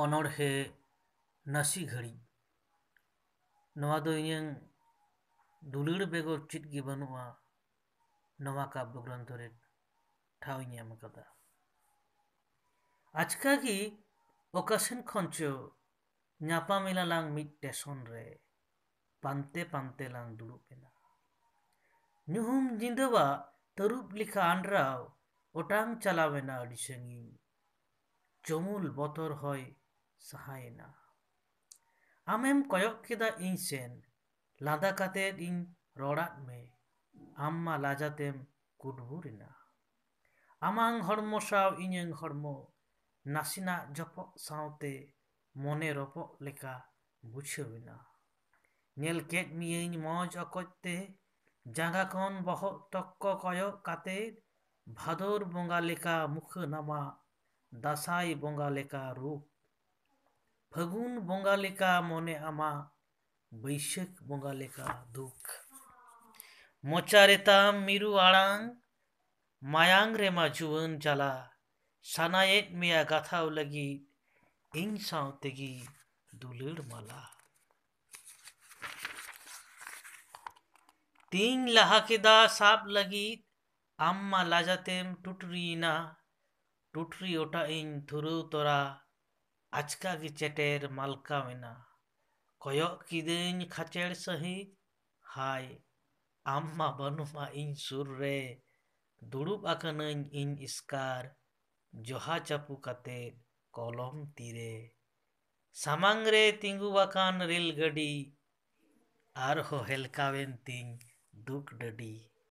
ᱚᱱᱚᱬᱦᱮ ᱱᱟᱥᱤ ᱜᱷᱟᱹᱲᱤᱡ ᱱᱚᱣᱟ ᱫᱚ ᱤᱧᱟᱹᱝ ᱫᱩᱞᱟᱹᱲ ᱵᱮᱜᱚᱨ ᱪᱮᱫ ᱜᱮ ᱵᱟᱹᱱᱩᱜᱼᱟ ᱱᱚᱣᱟ ᱠᱟব্য ᱜᱨᱚᱱᱛᱷᱚ ᱨᱮ ᱴᱷᱟᱶ ᱤᱧ ᱮᱢ ᱟᱠᱟᱫᱟ। ᱟᱪᱠᱟ ᱜᱮ ᱚᱠᱟ ᱥᱮᱱ ᱠᱷᱚᱱ ᱪᱚ ᱧᱟᱯᱟᱢ ᱮᱱᱟ ᱞᱟᱝ ᱢᱤᱫ ᱴᱮᱥᱚᱱ ᱨᱮ, ᱯᱟᱱᱛᱮ ᱯᱟᱱᱛᱮ ᱞᱟᱝ ᱫᱩᱲᱩᱵ ᱮᱱᱟ। ᱧᱩᱦᱩᱢ ᱧᱤᱫᱟᱹᱣᱟᱜ ᱛᱟᱹᱨᱩᱵ ᱞᱮᱠᱟ ᱟᱸᱰᱨᱟᱣ ᱚᱴᱟᱝ ᱪᱟᱞᱟᱣ ᱮᱱᱟ ᱟᱹᱰᱤ ᱥᱟᱺᱜᱤᱧ। ᱪᱩᱢᱩᱞ ᱵᱚᱛᱚᱨ ᱦᱚᱭ ᱥᱟᱦᱟᱭᱮᱱᱟ। ᱟᱢᱮᱢ ᱠᱚᱭᱚᱜ ᱠᱮᱫᱟ ᱤᱧ ᱥᱮᱱ, ᱞᱟᱸᱫᱟ ᱠᱟᱛᱮᱫ ᱤᱧ ᱨᱚᱲᱟᱫ ᱢᱮ, ᱟᱢ ᱢᱟ ᱞᱟᱡᱟᱣᱛᱮᱢ ᱠᱩᱰᱵᱩᱨ ᱮᱱᱟ। ᱟᱢᱟᱝ ᱦᱚᱲᱢᱚ ᱥᱟᱶ ᱤᱧᱟᱹᱝ ᱦᱚᱲᱢᱚ ᱱᱟᱥᱮᱱᱟᱜ ᱡᱚᱯᱚᱜ ᱥᱟᱶᱛᱮ ᱢᱚᱱᱮ ᱨᱚᱯᱚᱜ ᱞᱮᱠᱟ ᱵᱩᱡᱷᱟᱹᱣ ᱮᱱᱟ। ᱧᱮᱞ ᱠᱮᱫ ᱢᱤᱭᱟᱹᱧ ᱢᱚᱡᱽ ᱚᱠᱚᱡ ᱛᱮ, ᱡᱟᱸᱜᱟ ᱠᱷᱚᱱ ᱵᱚᱦᱚᱜ ᱛᱚᱠᱠᱚ ᱠᱚᱭᱚᱜ ᱠᱟᱛᱮᱫ, ᱵᱷᱟᱫᱚᱨ ᱵᱚᱸᱜᱟ ᱞᱮᱠᱟ ᱢᱩᱠᱷᱟᱹ ᱱᱟᱢᱟ, ᱫᱟᱸᱥᱟᱭ ᱵᱚᱸᱜᱟ ᱞᱮᱠᱟ ᱨᱩᱯ, ᱯᱷᱟᱹᱜᱩᱱ ᱵᱚᱸᱜᱟ ᱞᱮᱠᱟ ᱢᱚᱱᱮ ᱟᱢᱟᱜ, ᱵᱟᱹᱭᱥᱟᱹᱠᱷ ᱵᱚᱸᱜᱟ ᱞᱮᱠᱟ ᱫᱩᱠ। ᱢᱚᱪᱟ ᱨᱮᱛᱟᱢ ᱢᱤᱨᱩ ᱟᱲᱟᱝ, ᱢᱟᱭᱟᱝ ᱨᱮᱢᱟ ᱡᱩᱣᱟᱹᱱ ᱡᱟᱞᱟ, ᱥᱟᱱᱟᱭᱮᱫ ᱢᱮᱭᱟ ᱜᱟᱛᱷᱟᱣ ᱞᱟᱹᱜᱤᱫ ᱤᱧ ᱥᱟᱶ ᱛᱮᱜᱮ ᱫᱩᱞᱟᱹᱲ ᱢᱟᱞᱟ। ᱛᱤᱧ ᱞᱟᱦᱟ ᱠᱮᱫᱟ ᱥᱟᱵ ᱞᱟᱹᱜᱤᱫ, ᱟᱢ ᱢᱟ ᱞᱟᱡᱟᱣᱛᱮᱢ ᱴᱩᱴᱨᱤᱭᱮᱱᱟ। ᱴᱩᱴᱨᱤ ᱚᱴᱟᱜ ᱤᱧ ᱫᱷᱩᱨᱟᱹᱣ ᱛᱚᱨᱟ, ᱟᱪᱠᱟ ᱜᱮ ᱪᱮᱴᱮᱨ ᱢᱟᱞᱠᱟᱣ ᱮᱱᱟ। ᱠᱚᱭᱚᱜ ᱠᱤᱫᱟᱹᱧ ᱠᱷᱟᱪᱮᱲ ᱥᱟᱺᱦᱤᱡ, ᱦᱟᱭ ᱟᱢ ᱢᱟ ᱵᱟᱹᱱᱩᱢᱟ ᱤᱧ ᱥᱩᱨ ᱨᱮ। ᱫᱩᱲᱩᱵ ᱟᱠᱟᱱᱟᱹᱧ ᱤᱧ ᱮᱥᱠᱟᱨ, ᱡᱚᱦᱟ ᱪᱟᱯᱩ ᱠᱟᱛᱮᱫ ᱠᱚᱞᱚᱢ ᱛᱤᱨᱮ। ᱥᱟᱢᱟᱝ ᱨᱮ ᱛᱤᱸᱜᱩ ᱟᱠᱟᱱ ᱨᱮᱹᱞ ᱜᱟᱹᱰᱤ, ᱟᱨᱦᱚᱸ ᱦᱮᱞᱠᱟᱣᱮᱱ ᱛᱤᱧ ᱫᱩᱠ ᱰᱟᱹᱰᱤ।